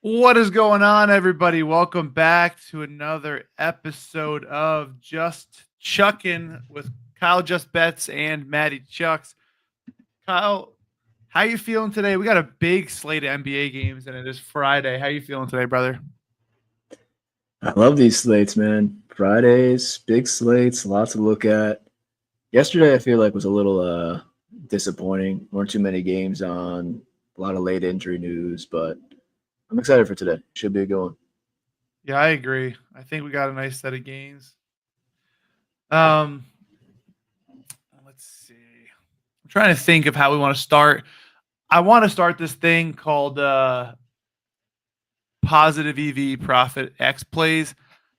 What is going on, everybody? Welcome back to another episode of Just Chuckin with Kyle Just Bets and Maddie Chucks. Kyle, how you feeling today? We got a big slate of NBA games, and it is Friday. How you feeling today, brother? I love these slates, man. Fridays, big slates, lots to look at. Yesterday, I feel like was a little disappointing. Weren't too many games on, a lot of late injury news, but I'm excited for today. Should be a good one. Yeah, I agree. I think we got a nice set of games. Um, let's see. I'm trying to think of how we want to start. I want to start this thing called positive EV profit X plays.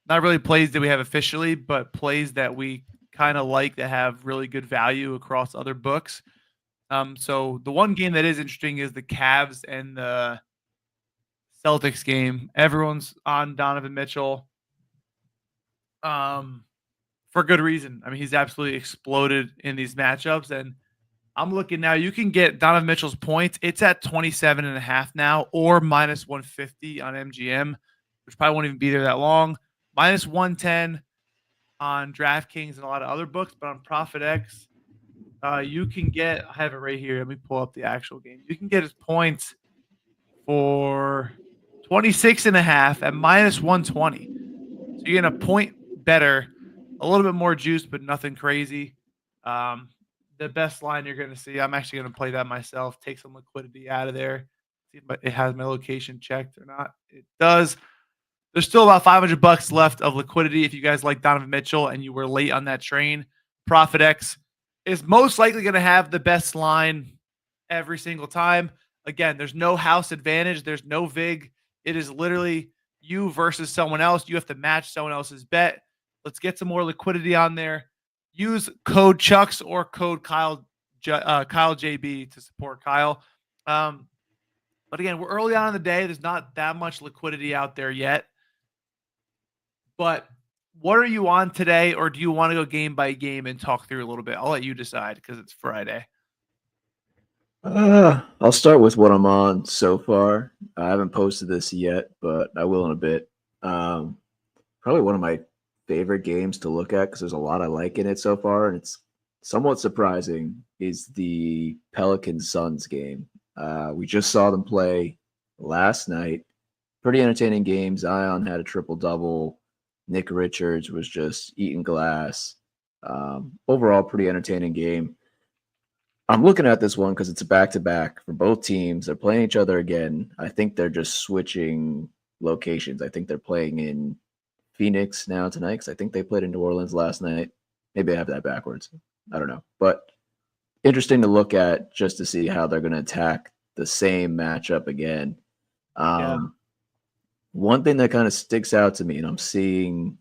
Not really plays that we have officially, but plays that we kind of like that have really good value across other books. So the one game that is interesting is the Cavs and the Celtics game. Everyone's on Donovan Mitchell. For good reason. I mean, he's absolutely exploded in these matchups. And I'm looking now, you can get Donovan Mitchell's points. It's at 27.5 now, or minus 150 on MGM, which probably won't even be there that long. Minus 110 on DraftKings and a lot of other books, but on ProphetX, you can get, I have it right here. Let me pull up the actual game. You can get his points for 26.5 at minus 120. So you're getting a point better, a little bit more juice, but nothing crazy. The best line you're going to see, I'm actually going to play that myself, take some liquidity out of there, see if it has my location checked or not. It does. There's still about $500 left of liquidity if you guys like Donovan Mitchell and you were late on that train. ProphetX is most likely going to have the best line every single time. Again, there's no house advantage. There's no VIG. It is literally you versus someone else. You have to match someone else's bet. Let's get some more liquidity on there. Use code Chucks or code Kyle JB to support Kyle. But again, we're early on in the day. There's not that much liquidity out there yet. But what are you on today, or do you want to go game by game and talk through a little bit? I'll let you decide because it's Friday. I'll start with what I'm on so far. I haven't posted this yet, but I will in a bit. Probably one of my favorite games to look at because there's a lot I like in it so far, and it's somewhat surprising. Is the Pelicans Suns game? We just saw them play last night. Pretty entertaining game. Zion had a triple double. Nick Richards was just eating glass. Overall, pretty entertaining game. I'm looking at this one because it's a back-to-back for both teams. They're playing each other again. I think they're just switching locations. I think they're playing in Phoenix now tonight because I think they played in New Orleans last night. Maybe I have that backwards. I don't know. But interesting to look at just to see how they're going to attack the same matchup again. Yeah. One thing that kind of sticks out to me, and I'm seeing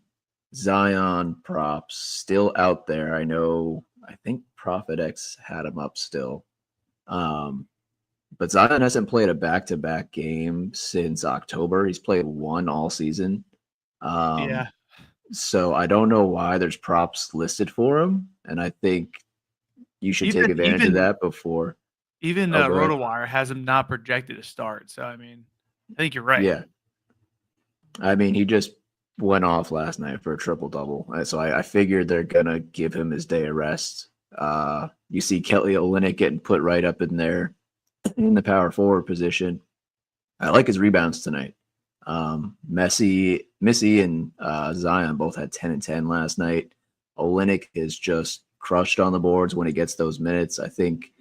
Zion props still out there. I think ProphetX had him up still. But Zion hasn't played a back-to-back game since October. He's played one all season. Yeah. So I don't know why there's props listed for him, and I think you should take Even advantage of even that before. even Oh, go ahead. RotoWire has him not projected to start. So I mean, I think you're right. Yeah, I mean he just went off last night for a triple double, so I figured they're gonna give him his day of rest. You see Kelly Olynyk getting put right up in there in the power forward position. I like his rebounds tonight. Missy, and Zion both had 10 and 10 last night. Olynyk is just crushed on the boards when he gets those minutes. I think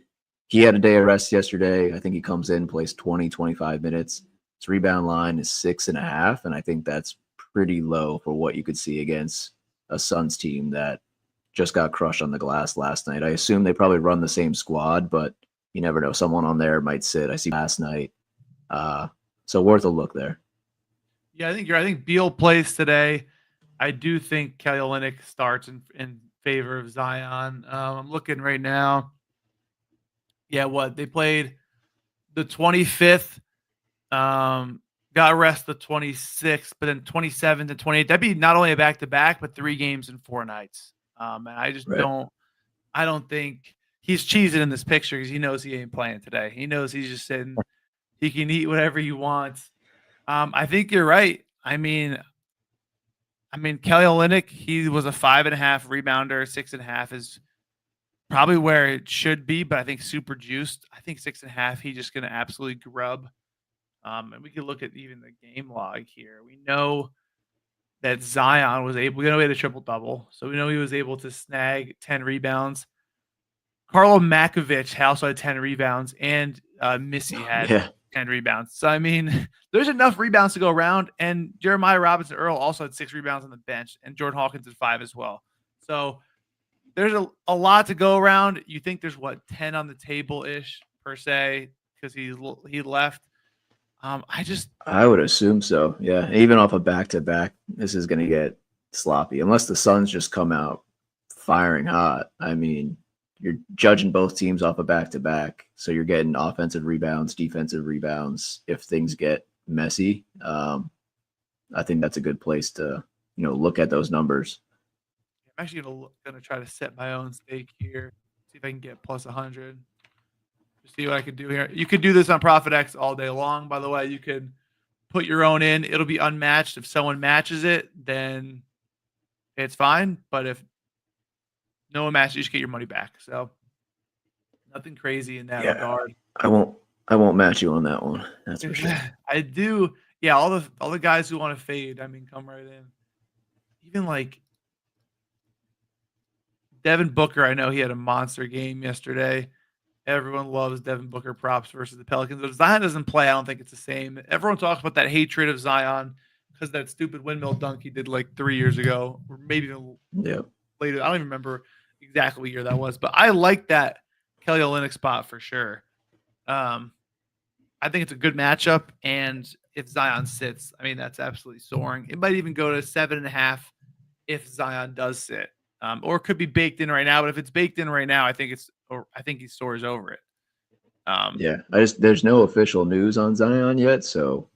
he had a day of rest yesterday. I think he comes in, plays 20, 25 minutes. His rebound line is 6.5, and I think that's pretty low for what you could see against a Suns team that just got crushed on the glass last night. I assume they probably run the same squad, but you never know. Someone on there might sit. I see last night. So worth a look there. Yeah, I think Beal plays today. I do think Kelly Olynyk starts in favor of Zion. I'm looking right now. Yeah, what they played the 25th. Got rest the 26th, but then 27th and 28th. That'd be not only a back to back, but 3 games in 4 nights. And I just Right. I don't think he's cheesing in this picture because he knows he ain't playing today. He knows he's just sitting. He can eat whatever he wants. I think you're right. Kelly Olynyk, he was a 5.5 rebounder. 6.5 is probably where it should be, but I think super juiced. I think 6.5, he's just going to absolutely grub. And we can look at even the game log here. We know that Zion was able, we know he had a triple double. So we know he was able to snag 10 rebounds. Karlo Makovic also had 10 rebounds, and Missy had Yeah. 10 rebounds. So, there's enough rebounds to go around. And Jeremiah Robinson Earl also had 6 rebounds on the bench, and Jordan Hawkins had 5 as well. So, there's a lot to go around. You think there's 10 on the table ish per se because he left. I would assume so. Yeah, even off a back to back, this is going to get sloppy unless the Suns just come out firing hot. You're judging both teams off a back to back, so you're getting offensive rebounds, defensive rebounds. If things get messy, I think that's a good place to look at those numbers. I'm actually gonna try to set my own stake here. See if I can get plus 100. See what I can do here. You could do this on ProphetX all day long. By the way, you could put your own in. It'll be unmatched. If someone matches it, then it's fine. But if no one matches, you just get your money back. So nothing crazy in that regard. I won't match you on that one. That's for sure. I do. Yeah, all the guys who want to fade, come right in. Even like Devin Booker, I know he had a monster game yesterday. Everyone loves Devin Booker props versus the Pelicans. But if Zion doesn't play, I don't think it's the same. Everyone talks about that hatred of Zion because that stupid windmill dunk he did like 3 years ago, or maybe even later. I don't even remember exactly what year that was, but I like that Kelly Olynyk spot for sure. I think it's a good matchup, and if Zion sits, that's absolutely soaring. It might even go to 7.5 if Zion does sit, or it could be baked in right now. But if it's baked in right now, I think he soars over it. There's no official news on Zion yet, so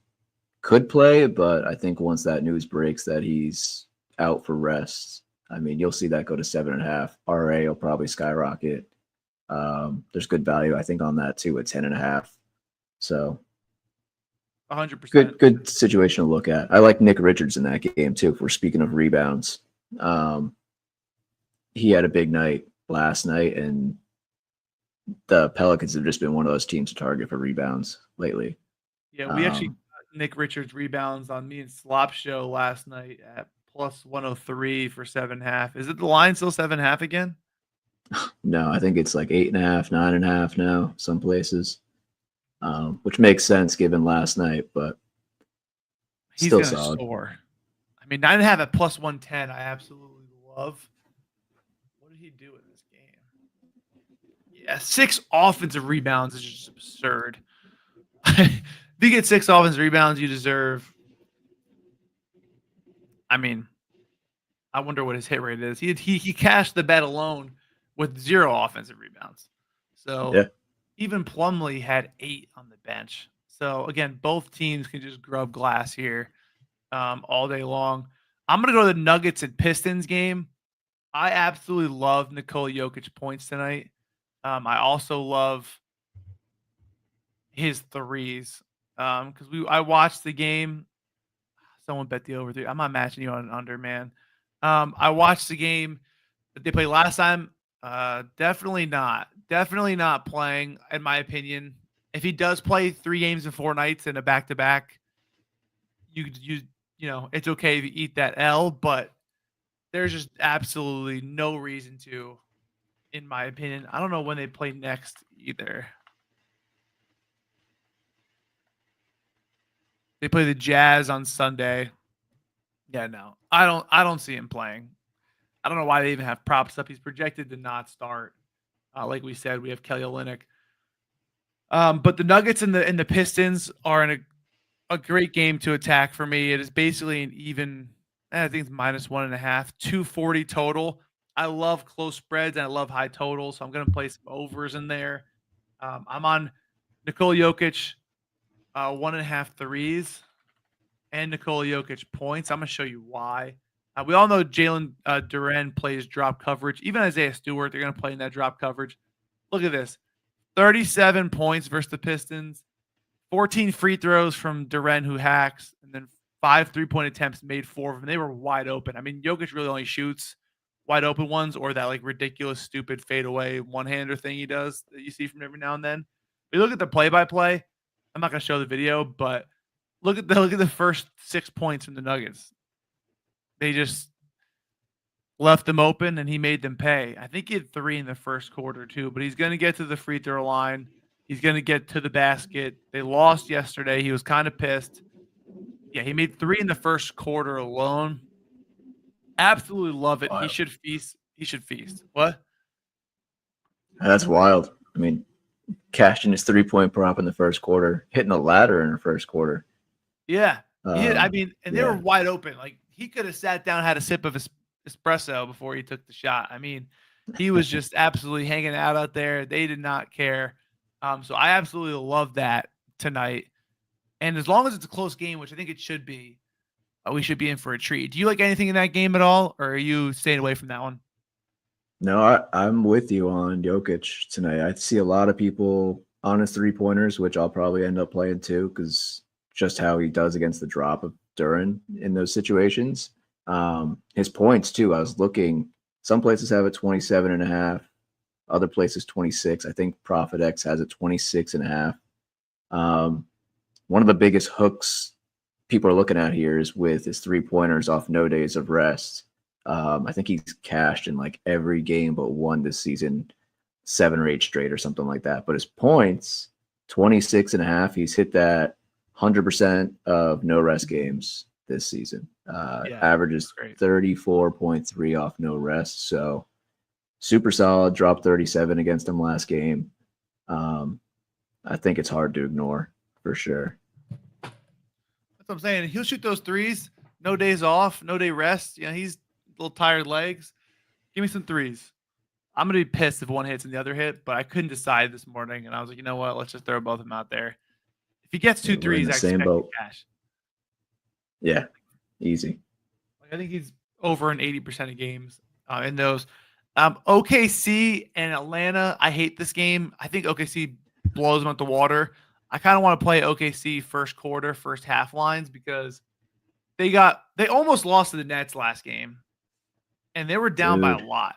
could play, but I think once that news breaks that he's out for rest, you'll see that go to 7.5. RA will probably skyrocket. There's good value, I think, on that too at 10.5. So 100%. Good situation to look at. I like Nick Richards in that game too. If we're speaking of rebounds, he had a big night last night, and the Pelicans have just been one of those teams to target for rebounds lately. Yeah, we actually got Nick Richards rebounds on me and Slop Show last night at plus 103 for 7.5. Is it the line still 7.5 again? No, I think it's like 8.5, 9.5 now, some places, which makes sense given last night, but he's still gonna solid. Soar. 9.5 at plus 110. I absolutely love. What did he do in this game? Yeah, 6 offensive rebounds is just absurd. If you get 6 offensive rebounds, you deserve. I wonder what his hit rate is. He cashed the bet alone with 0 offensive rebounds. So even Plumlee had 8 on the bench. So again, both teams can just grub glass here all day long. I'm gonna go to the Nuggets and Pistons game. I absolutely love Nikola Jokic points tonight. I also love his threes because I watched the game. Someone bet the over 3. I'm not matching you on an under, man. I watched the game that they played last time. Definitely not playing, in my opinion. If he does play 3 games in 4 nights and a back-to-back, it's okay if you eat that L, but there's just absolutely no reason to, in my opinion. I don't know when they play next either. They play the Jazz on Sunday. Yeah, no. I don't see him playing. I don't know why they even have props up. He's projected to not start. Like we said, we have Kelly Olynyk. But the Nuggets and the Pistons are in a great game to attack for me. It is basically an even, I think it's minus 1.5, 240 total. I love close spreads and I love high totals, so I'm going to play some overs in there. I'm on Nikola Jokic 1.5 threes and Nikola Jokic points. I'm going to show you why. We all know Jalen Duren plays drop coverage. Even Isaiah Stewart, they're going to play in that drop coverage. Look at this. 37 points versus the Pistons, 14 free throws from Duren, who hacks, and then 5 3-point attempts, made 4 of them. They were wide open. I mean, Jokic really only shoots wide open ones or that like ridiculous, stupid fadeaway one-hander thing he does that you see from every now and then. But you look at the play-by-play. I'm not going to show the video, but look at the first 6 points from the Nuggets. They just left them open, and he made them pay. I think he had 3 in the first quarter too, but he's going to get to the free throw line. He's going to get to the basket. They lost yesterday. He was kind of pissed. Yeah, he made 3 in the first quarter alone. Absolutely love it. Wild. He should feast. He should feast. What? That's wild. I mean, cashed in his 3-point prop in the first quarter, hitting a ladder in the first quarter. Yeah. I mean, and they were yeah. wide open. Like he could have sat down, had a sip of his espresso before he took the shot. I mean, he was just absolutely hanging out there. They did not care. So I absolutely love that tonight. And as long as it's a close game, which I think it should be, we should be in for a treat. Do you like anything in that game at all, or are you staying away from that one? No, I'm with you on Jokic tonight. I see a lot of people on his 3-pointers, which I'll probably end up playing too, because just how he does against the drop of Duren in those situations. His points too. I was looking. Some places have it 27.5, other places 26. I think ProphetX has it 26.5. One of the biggest hooks people are looking at here is with his 3-pointers off no days of rest. I think he's cashed in like every game but one this season, 7 or 8 straight or something like that. But his points, 26.5. He's hit that 100% of no rest games this season. Averages 34.3 off no rest. So super solid. Dropped 37 against him last game. I think it's hard to ignore for sure. That's what I'm saying. He'll shoot those threes. No days off, no day rest. You know, he's a little tired legs. Give me some threes. I'm going to be pissed if one hits and the other hit, but I couldn't decide this morning. And I was like, you know what? Let's just throw both of them out there. If he gets 2 threes, I expect cash. Yeah, easy. I think he's over an 80% of games in those. OKC and Atlanta, I hate this game. I think OKC blows them out the water. I kind of want to play OKC first quarter, first half lines because they almost lost to the Nets last game, and they were down by a lot.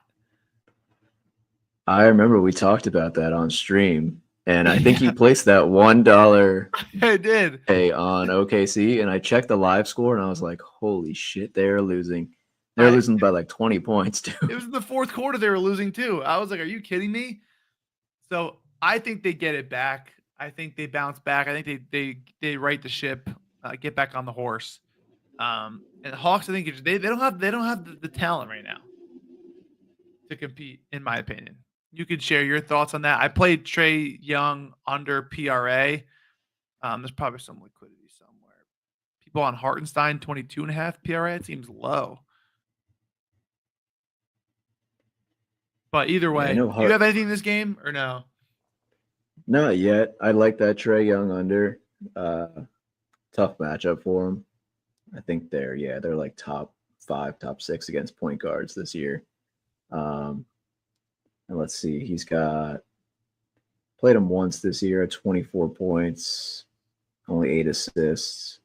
I remember we talked about that on stream, and I think you placed that $1 I did pay on OKC, and I checked the live score, and I was like, holy shit, they're losing. They're losing by like 20 points, too. It was in the fourth quarter they were losing, too. I was like, are you kidding me? So I think they get it back. I think they bounce back. I think they right the ship, get back on the horse. And Hawks, I think they don't have the talent right now to compete, in my opinion. You could share your thoughts on that. I played Trae Young under PRA. There's probably some liquidity somewhere. People on Hartenstein 22.5 PRA. It seems low. But either way, do you have anything in this game or no? Not yet. I like that Trae Young under. Tough matchup for him. I think they're like top 5, top 6 against point guards this year. And let's see, he's played him once this year at 24 points, only 8 assists.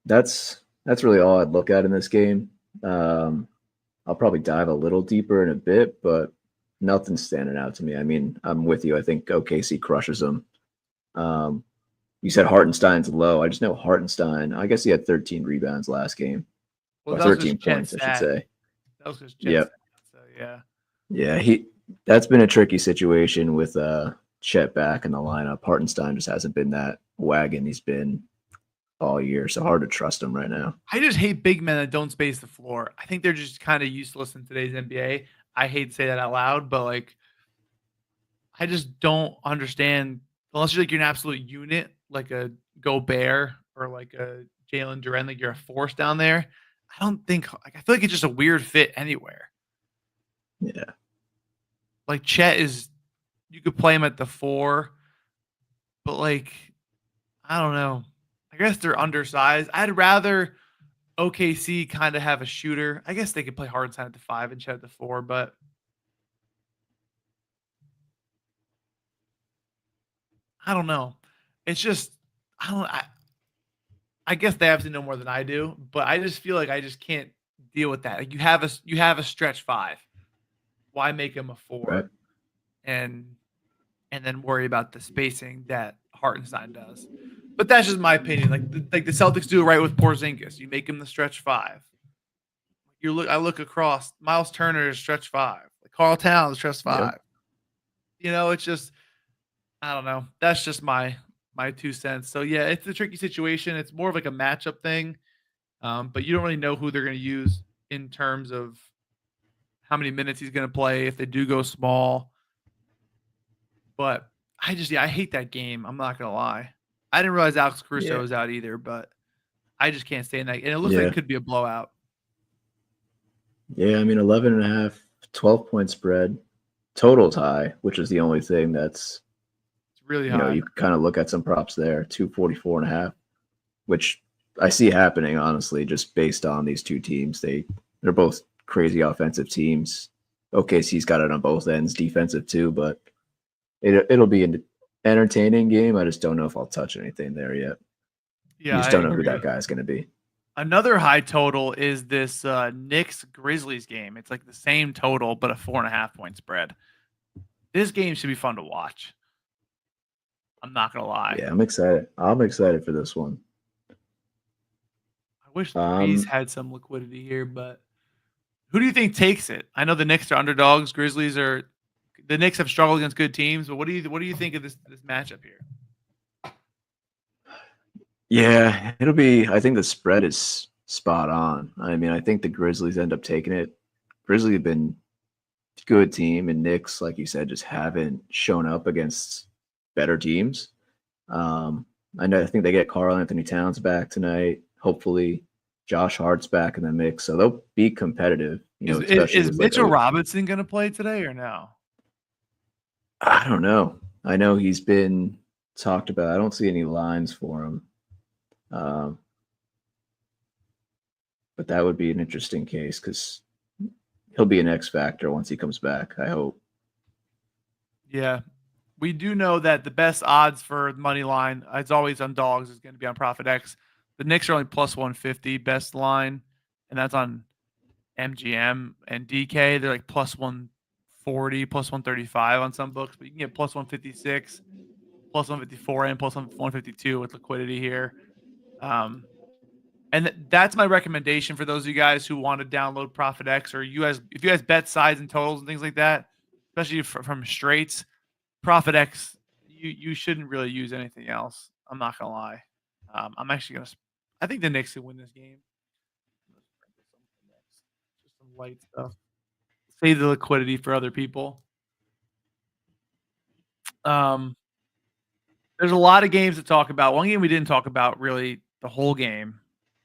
That's really all I'd look at in this game. I'll probably dive a little deeper in a bit, but nothing's standing out to me. I mean, I'm with you. I think OKC crushes them. You said Hartenstein's low. I just know Hartenstein. I guess he had 13 rebounds last game. Well, or 13 points, I should say. That was his Chet. So yeah. Yeah, that's been a tricky situation with Chet back in the lineup. Hartenstein just hasn't been that wagon he's been all year, so hard to trust him right now. I just hate big men that don't space the floor. I think they're just kind of useless in today's NBA. I hate to say that out loud, but like, I just don't understand unless you're an absolute unit, like a Gobert or like a Jalen Duren, like you're a force down there. I don't think I feel like it's just a weird fit anywhere. Yeah. Like Chet you could play him at the 4, but like, I don't know. I guess they're undersized. I'd rather OKC kind of have a shooter. I guess they could play Hartenstein at the 5 and Chet at the 4, but I don't know. It's just I don't. I guess they obviously know more than I do, but I just feel like I just can't deal with that. Like you have a stretch five. Why make him a Right. four and then worry about the spacing that Hartenstein does? But that's just my opinion. Like the Celtics do it right with Porzingis. You make him the stretch five. I look across. Miles Turner is stretch five. Like Carl Towns stretch Yep. five. It's just I don't know. That's just my 2 cents. So yeah, it's a tricky situation. It's more of like a matchup thing. But you don't really know who they're going to use in terms of how many minutes he's going to play if they do go small. But I hate that game. I'm not going to lie. I didn't realize Alex Caruso Yeah. was out either, but I just can't stand that. And it looks like Yeah. it could be a blowout. Yeah. I mean, 11 and a half, 12-point spread, total's high, which is the only thing that's, It's really high. you kind of look at some props there, 244 and a half, which I see happening, honestly, just based on these two teams. They're both crazy offensive teams. OKC's got it on both ends, defensive too, but it'll be an entertaining game. I just don't know if I'll touch anything there yet. You Yeah, just I don't know who agree. that guy's going to be. Another high total is this Knicks Grizzlies game. It's like the same total, but a 4.5 point spread. This game should be fun to watch. I'm not gonna lie. Yeah, I'm excited. I'm excited for this one. I wish the Breeze had some liquidity here, but who do you think takes it? I know the Knicks are underdogs. The Knicks have struggled against good teams, but what do you think of this matchup here? Yeah, it'll be. I think the spread is spot on. I mean, I think the Grizzlies end up taking it. Grizzlies have been a good team, and Knicks, like you said, just haven't shown up against better teams. I know. I think they get Karl Anthony Towns back tonight. Hopefully, Josh Hart's back in the mix, so they'll be competitive. Especially Is with Mitchell Robinson going to play today or no? I don't know. I know he's been talked about. I don't see any lines for him. But that would be an interesting case because he'll be an X factor once he comes back, I hope. Yeah. We do know that the best odds for money line, as always on dogs, is going to be on ProphetX. The Knicks are only plus 150 best line, and that's on MGM and DK. They're like plus 140, plus 135 on some books, but you can get plus 156, plus 154, and plus 152 with liquidity here. And that's my recommendation for those of you guys who want to download ProphetX, or if you guys bet sides and totals and things like that, especially from straights. ProphetX, you shouldn't really use anything else. I'm not gonna lie. I'm actually gonna. I think the Knicks will win this game. Just some light stuff. Save the liquidity for other people. Um, there's a lot of games to talk about. One game we didn't talk about really the whole game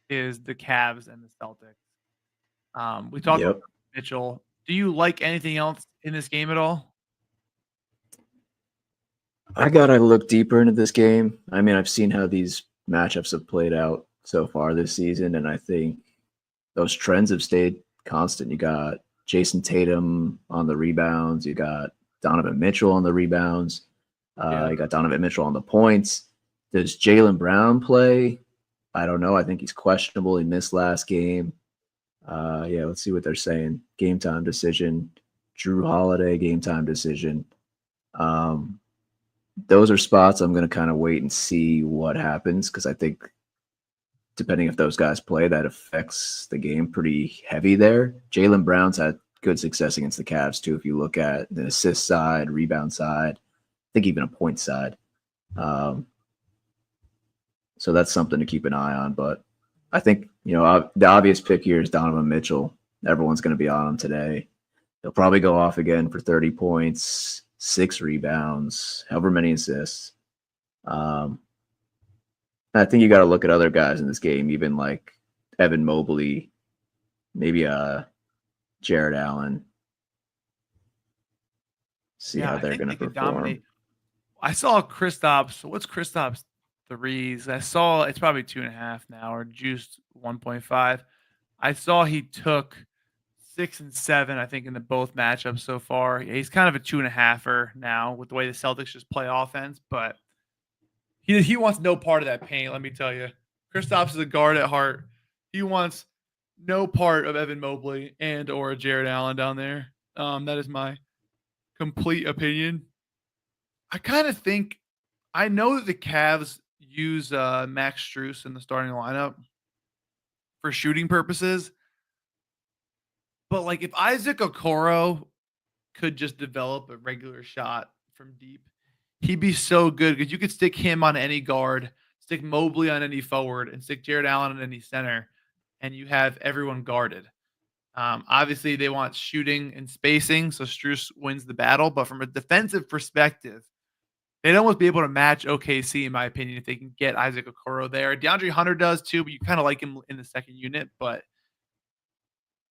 is the Cavs and the Celtics. We talked about Yep. Mitchell. Do you like anything else in this game at all? I gotta look deeper into this game. I mean, I've seen how these matchups have played out so far this season, and I think those trends have stayed constant. You got Jason Tatum on the rebounds, you got Donovan Mitchell on the rebounds, you got Donovan Mitchell on the points. Does Jaylen Brown play? I don't know. I think he's questionable. He missed last game. Yeah, let's see what they're saying. Game time decision. Drew Holiday, game time decision. Those are spots I'm going to kind of wait and see what happens because I think depending if those guys play, that affects the game pretty heavy there. Jaylen Brown's had good success against the Cavs too. If you look at the assist side, rebound side, I think even a point side. So that's something to keep an eye on. But I think, the obvious pick here is Donovan Mitchell. Everyone's going to be on him today. He'll probably go off again for 30 points, 6 rebounds, however many assists. I think you got to look at other guys in this game, even like Evan Mobley, maybe Jared Allen. See how they're going to perform. Dominate. I saw Kristaps. What's Kristaps threes? I saw it's probably 2.5 now, or juiced 1.5. I saw he took 6 and 7, I think, in the both matchups so far. He's kind of a 2.5er now with the way the Celtics just play offense, but He wants no part of that pain. Let me tell you, Kristaps is a guard at heart. He wants no part of Evan Mobley and or Jared Allen down there. That is my complete opinion. I kind of think I know that the Cavs use Max Strus in the starting lineup for shooting purposes, but like if Isaac Okoro could just develop a regular shot from deep, he'd be so good because you could stick him on any guard, stick Mobley on any forward, and stick Jared Allen on any center, and you have everyone guarded. Obviously, they want shooting and spacing, so Strus wins the battle. But from a defensive perspective, they'd almost be able to match OKC, in my opinion, if they can get Isaac Okoro there. DeAndre Hunter does too, but you kind of like him in the second unit. But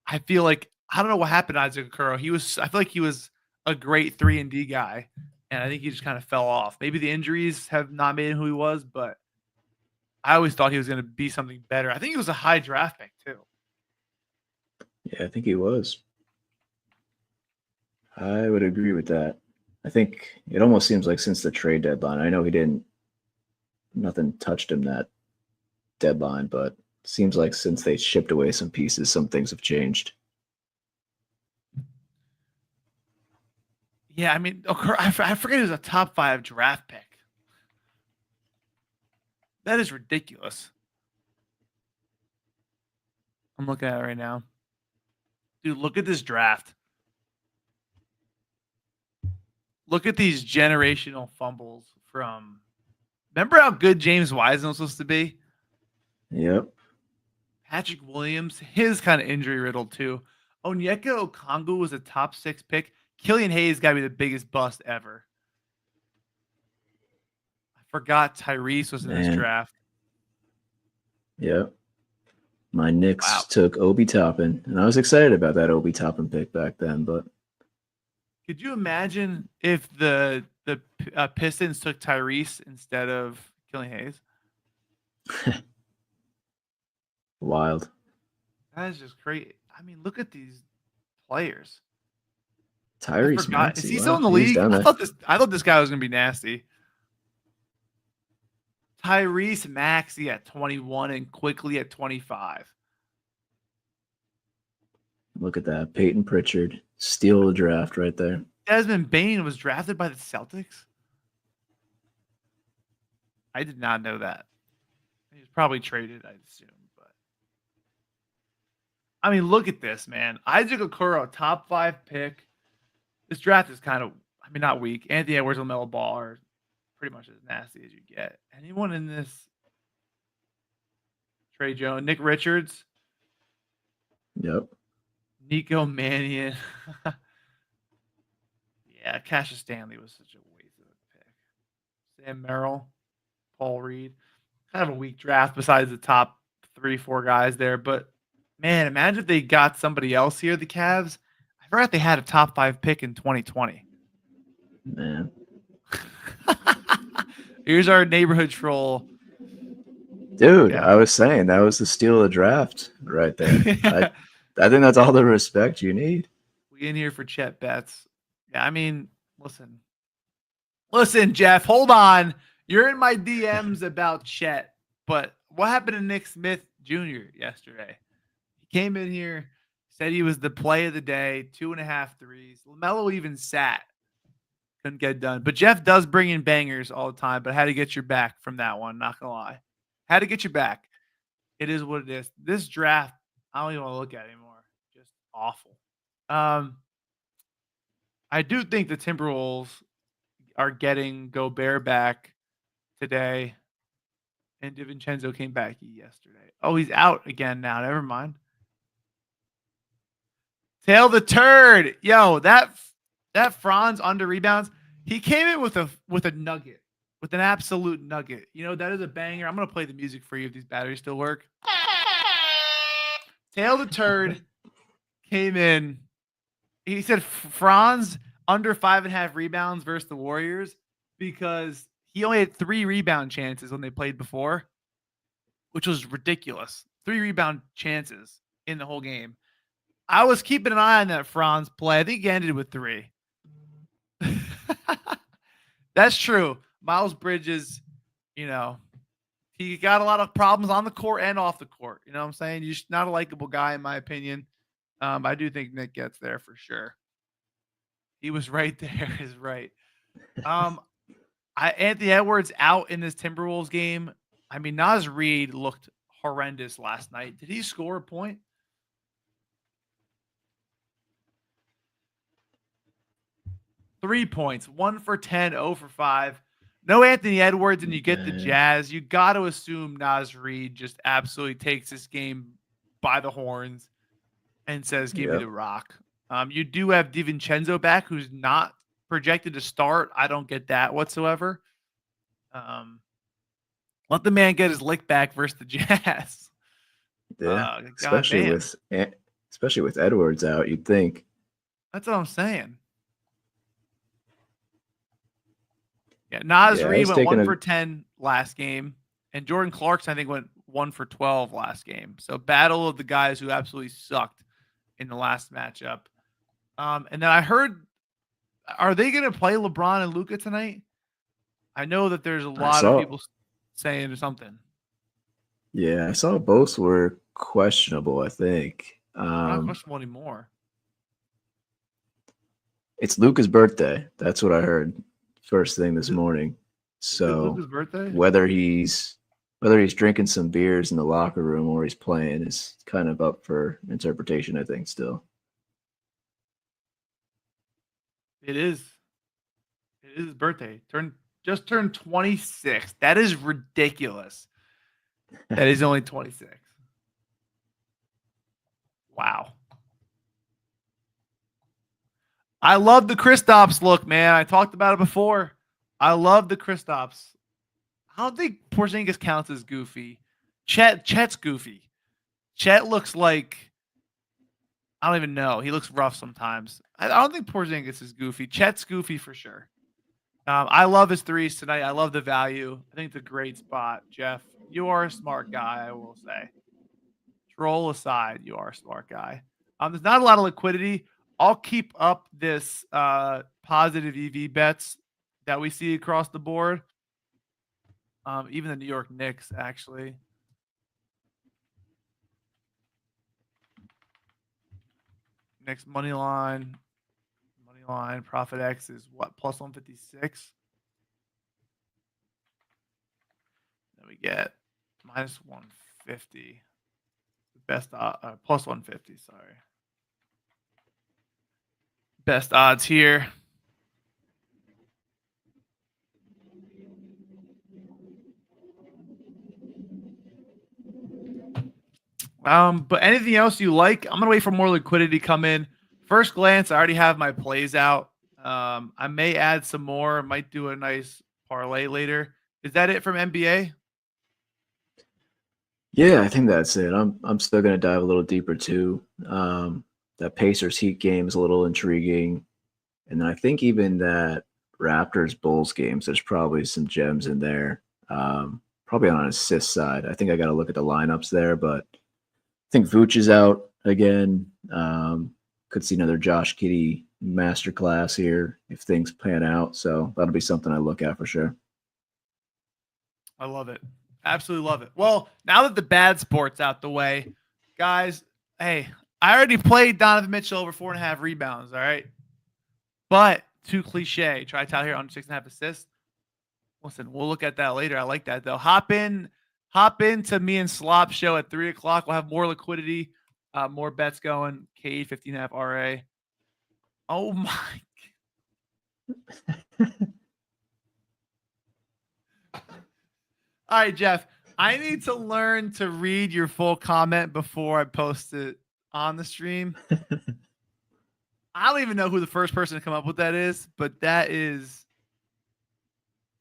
I feel like I don't know what happened to Isaac Okoro. I feel like he was a great 3-and-D guy, and I think he just kind of fell off. Maybe the injuries have not made him who he was, but I always thought he was going to be something better. I think he was a high draft pick too. Yeah, I think he was. I would agree with that. I think it almost seems like since the trade deadline, I know nothing touched him that deadline, but it seems like since they shipped away some pieces, some things have changed. Yeah, I mean, I forget he was a top 5 draft pick. That is ridiculous. I'm looking at it right now. Dude, look at this draft. Look at these generational fumbles from. Remember how good James Wiseman was supposed to be? Yep. Patrick Williams, his kind of injury riddled too. Onyeka Okongwu was a top 6 pick. Killian Hayes got to be the biggest bust ever. I forgot Tyrese was in this draft. Yep. My Knicks took Obi Toppin, and I was excited about that Obi Toppin pick back then. But could you imagine if the Pistons took Tyrese instead of Killian Hayes? Wild. That is just crazy. I mean, look at these players. Tyrese Maxey. Is he still in the league? I thought this guy was going to be nasty. Tyrese Maxey at 21 and quickly at 25. Look at that. Peyton Pritchard. Steal the draft right there. Desmond Bane was drafted by the Celtics? I did not know that. He was probably traded, I'd assume. But I mean, look at this, man. Isaac Okoro, top 5 pick. This draft is kind of, I mean, not weak. Anthony Edwards and LaMelo Ball are pretty much as nasty as you get. Anyone in this? Trey Jones, Nick Richards. Yep. Nico Mannion. Yeah, Cassius Stanley was such a waste of a pick. Sam Merrill, Paul Reed. Kind of a weak draft besides the top 3-4 guys there. But, man, imagine if they got somebody else here, the Cavs. I forgot they had a top 5 pick in 2020. Man. Here's our neighborhood troll. Dude, yeah. I was saying that was the steal of the draft right there. Yeah. I think that's all the respect you need. We in here for Chet bets. Yeah, I mean, listen, Jeff, hold on. You're in my DMs about Chet, but what happened to Nick Smith Jr. yesterday? He came in here, said he was the play of the day, 2.5 threes. LaMelo even sat. Couldn't get it done. But Jeff does bring in bangers all the time, but I had to get your back from that one, not going to lie. Had to get you back. It is what it is. This draft, I don't even want to look at it anymore. Just awful. I do think the Timberwolves are getting Gobert back today. And DiVincenzo came back yesterday. Oh, he's out again now. Never mind. Tail the turd. Yo, that Franz under rebounds. He came in with a nugget. With an absolute nugget. You know, that is a banger. I'm going to play the music for you if these batteries still work. Tail the turd came in. He said Franz under 5.5 rebounds versus the Warriors because he only had 3 rebound chances when they played before, which was ridiculous. 3 rebound chances in the whole game. I was keeping an eye on that Franz play. I think he ended with 3. That's true. Miles Bridges you know, he got a lot of problems on the court and off the court. You know what I'm saying? He's just not a likable guy, in my opinion. I do think Nick gets there for sure. He was right there, is right. Um, Anthony Edwards out in this Timberwolves game. I mean, Naz Reid looked horrendous last night. Did he score a point? Three points, 1 for 10, 0 for 5. No Anthony Edwards, and you get the Jazz. You got to assume Naz Reid just absolutely takes this game by the horns and says, "Give me the rock." You do have DiVincenzo back, who's not projected to start. I don't get that whatsoever. Let the man get his lick back versus the Jazz. Yeah, especially with Edwards out, you'd think. That's what I'm saying. Yeah, Naz Reid went 1 for 10 last game, and Jordan Clarkson, I think, went 1 for 12 last game. So battle of the guys who absolutely sucked in the last matchup. And then I heard, are they going to play LeBron and Luka tonight? I know that there's a lot of people saying something. Yeah, I saw both were questionable, I think. Not questionable anymore. It's Luka's birthday. That's what I heard first thing this morning. So Luka's birthday? whether he's drinking some beers in the locker room or he's playing is kind of up for interpretation, I think, still. It is. It is his birthday. Just turned 26. That is ridiculous. That is only 26. Wow. I love the Kristaps look, man. I talked about it before. I love the Kristaps. I don't think Porzingis counts as goofy. Chet's goofy. Chet looks like, I don't even know. He looks rough sometimes. I don't think Porzingis is goofy. Chet's goofy for sure. I love his threes tonight. I love the value. I think it's a great spot, Jeff. You are a smart guy, I will say. Troll aside, you are a smart guy. There's not a lot of liquidity. I'll keep up this positive EV bets that we see across the board. Even the New York Knicks, actually. Knicks money line. ProphetX is what? Plus 156. Then we get minus 150. Best plus 150, sorry. Best odds here. But anything else you like? I'm gonna wait for more liquidity to come in. First glance, I already have my plays out. I may add some more. Might do a nice parlay later. Is that it from NBA? Yeah, I think that's it. I'm still gonna dive a little deeper too. That Pacers Heat game is a little intriguing, and then I think even that Raptors Bulls games, there's probably some gems in there. Probably on an assist side. I think I got to look at the lineups there, but I think Vooch is out again. Could see another Josh Giddey masterclass here if things pan out. So that'll be something I look at for sure. I love it. Absolutely love it. Well, now that the bad sport's out the way, guys, hey, I already played Donovan Mitchell over 4.5 rebounds, all right? But too cliche. Try to out here on 6.5 assists. Listen, we'll look at that later. I like that, though. Hop into me and Slop show at 3 o'clock. We'll have more liquidity, more bets going. Cade 15.5 RA. Oh, my. All right, Jeff. I need to learn to read your full comment before I post it on the stream. I don't even know who the first person to come up with that is, but that is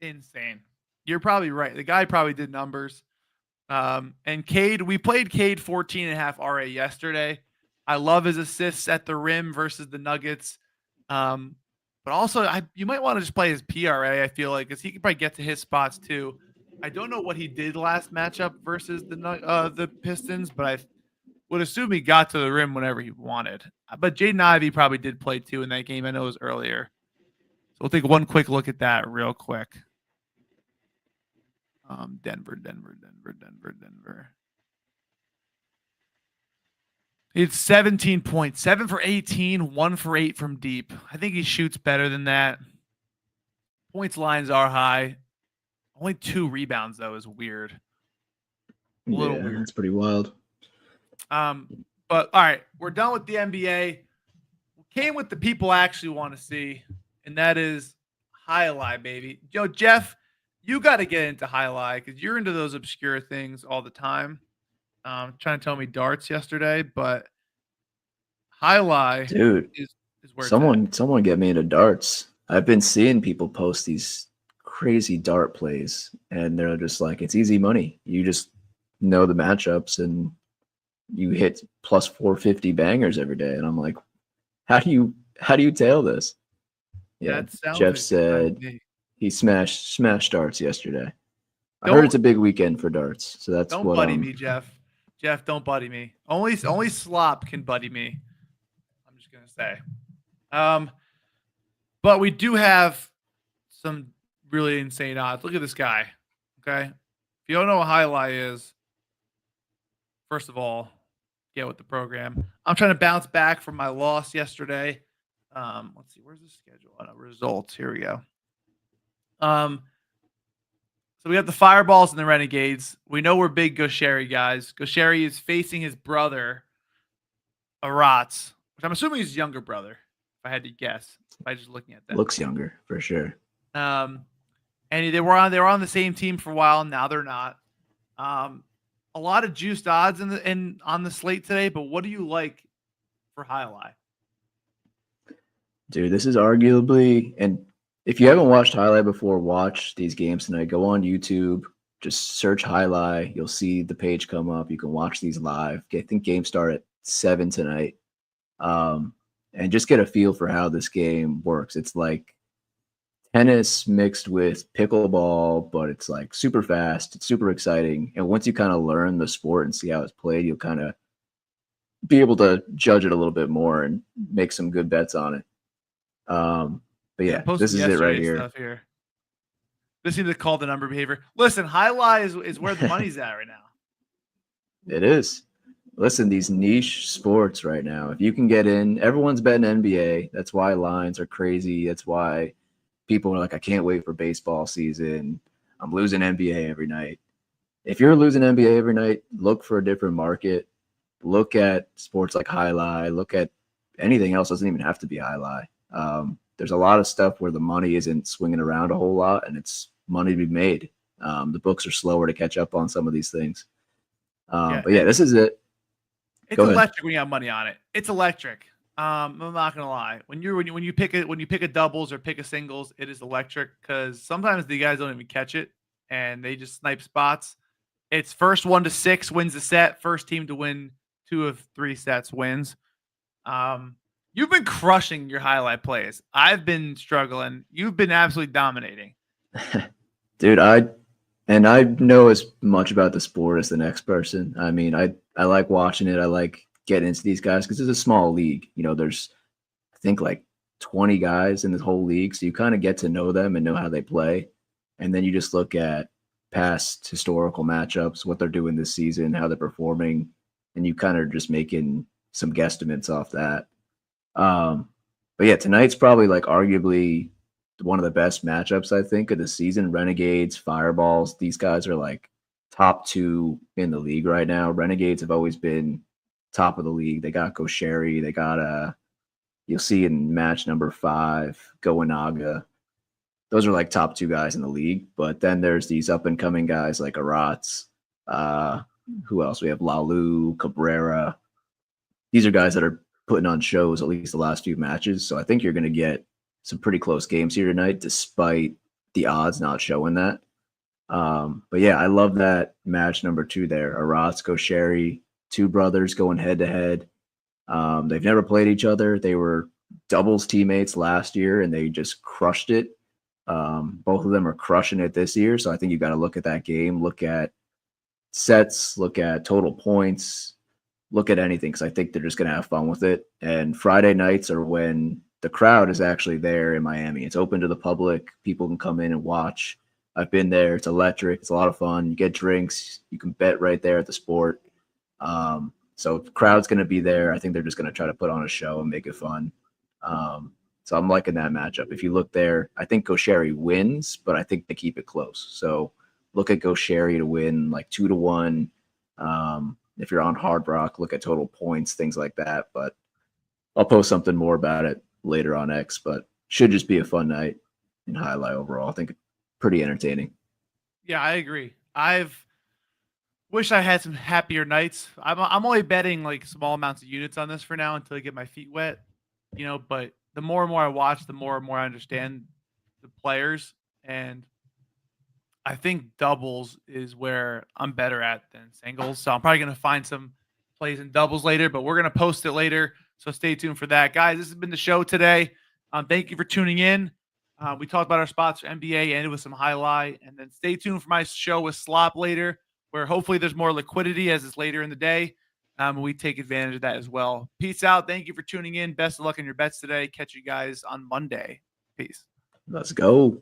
insane. You're probably right. The guy probably did numbers. And Cade, we played Cade 14.5 RA yesterday. I love his assists at the rim versus the Nuggets. But also, you might want to just play his PRA, I feel like, because he could probably get to his spots too. I don't know what he did last matchup versus the Pistons, but I would assume he got to the rim whenever he wanted. But Jaden Ivey probably did play too in that game. I know it was earlier. So we'll take one quick look at that real quick. Denver. It's 17 points, 7 for 18, 1 for 8 from deep. I think he shoots better than that. Points lines are high. Only 2 rebounds though is weird. A little weird. That's pretty wild. But all right, we're done with the NBA. We came with the people I actually want to see, and that is highlight, baby. Yo, Jeff, you got to get into highlight because you're into those obscure things all the time. Trying to tell me darts yesterday, but highlight, dude, is where someone get me into darts. I've been seeing people post these crazy dart plays, and they're just like, it's easy money. You just know the matchups and you hit plus 450 bangers every day. And I'm like, how do you tail this? Yeah, Jeff said he smashed darts yesterday. I heard it's a big weekend for darts, so that's don't buddy me, Jeff. Jeff, don't buddy me. Only slop can buddy me. I'm just gonna say. But we do have some really insane odds. Look at this guy. Okay, if you don't know what highlight is, first of all, get with the program. I'm trying to bounce back from my loss yesterday. Let's see, where's the schedule? Results. Here we go. So we have the Fireballs and the Renegades. We know we're big Gaucheri guys. Gaucheri is facing his brother, Aratz, which I'm assuming is his younger brother, if I had to guess, by just looking at that. Looks younger, for sure. And they were on the same team for a while. Now they're not. A lot of juiced odds on the slate today, but what do you like for highlight? Dude, this is arguably, and if you haven't watched highlight before, watch these games tonight. Go on YouTube, just search highlight. You'll see the page come up. You can watch these live. I think games start at 7 tonight. And just get a feel for how this game works. It's like tennis mixed with pickleball, but it's like super fast. It's super exciting. And once you kind of learn the sport and see how it's played, you'll kind of be able to judge it a little bit more and make some good bets on it. But yeah, this is it right here. This is the call the number behavior. Listen, highlight is where the money's at right now. It is. Listen, these niche sports right now, if you can get in, everyone's betting NBA. That's why lines are crazy. That's why people are like, I can't wait for baseball season. I'm losing NBA every night. If you're losing NBA every night, look for a different market. Look at sports like highlight. Look at anything else. Doesn't even have to be highlight. There's a lot of stuff where the money isn't swinging around a whole lot, and it's money to be made. The books are slower to catch up on some of these things. But yeah, this is it. It's electric when you have money on it. It's electric. I'm not gonna lie. When you pick a doubles or pick a singles, it is electric because sometimes the guys don't even catch it and they just snipe spots. It's first 1 to 6 wins the set. First team to win 2 of 3 sets wins. You've been crushing your highlight plays. I've been struggling. You've been absolutely dominating. Dude, I know as much about the sport as the next person. I mean, I like watching it. I like getting into these guys because it's a small league. You know, there's, I think, like 20 guys in this whole league. So you kind of get to know them and know how they play. And then you just look at past historical matchups, what they're doing this season, how they're performing. And you kind of just making some guesstimates off that. But yeah, tonight's probably like arguably one of the best matchups, I think, of the season. Renegades, Fireballs, these guys are like top 2 in the league right now. Renegades have always been top of the league. They got Gaucheri. They got you'll see in match number 5, Goenaga. Those are like top 2 guys in the league. But then there's these up and coming guys like Aratz. Who else? We have Lalu, Cabrera. These are guys that are putting on shows at least the last few matches. So I think you're going to get some pretty close games here tonight, despite the odds not showing that. But yeah, I love that match number 2 there. Aratz, Gaucheri, 2 brothers going head to head. They've never played each other. They were doubles teammates last year and they just crushed it. Both of them are crushing it this year. So I think you got to look at that game, look at sets, look at total points, look at anything, because I think they're just going to have fun with it. And Friday nights are when the crowd is actually there in Miami. It's open to the public. People can come in and watch. I've been there. It's electric. It's a lot of fun. You get drinks. You can bet right there at the sport. So the crowd's going to be there. I think they're just going to try to put on a show and make it fun. So I'm liking that matchup. If you look there, I think Gaucheri wins, but I think they keep it close. So look at Gaucheri to win like 2-1. If you're on Hard Rock, look at total points, things like that. But I'll post something more about it later on X, but should just be a fun night and highlight overall. I think pretty entertaining. Yeah, I agree. I've wish I had some happier nights. I'm only betting like small amounts of units on this for now until I get my feet wet, but the more and more I watch, the more and more I understand the players, and I think doubles is where I'm better at than singles. So I'm probably going to find some plays in doubles later, but we're going to post it later. So stay tuned for that. Guys, this has been the show today. Thank you for tuning in. We talked about our spots for NBA, ended with some highlight. And then stay tuned for my show with Slop later, where hopefully there's more liquidity as it's later in the day. We take advantage of that as well. Peace out. Thank you for tuning in. Best of luck in your bets today. Catch you guys on Monday. Peace. Let's go.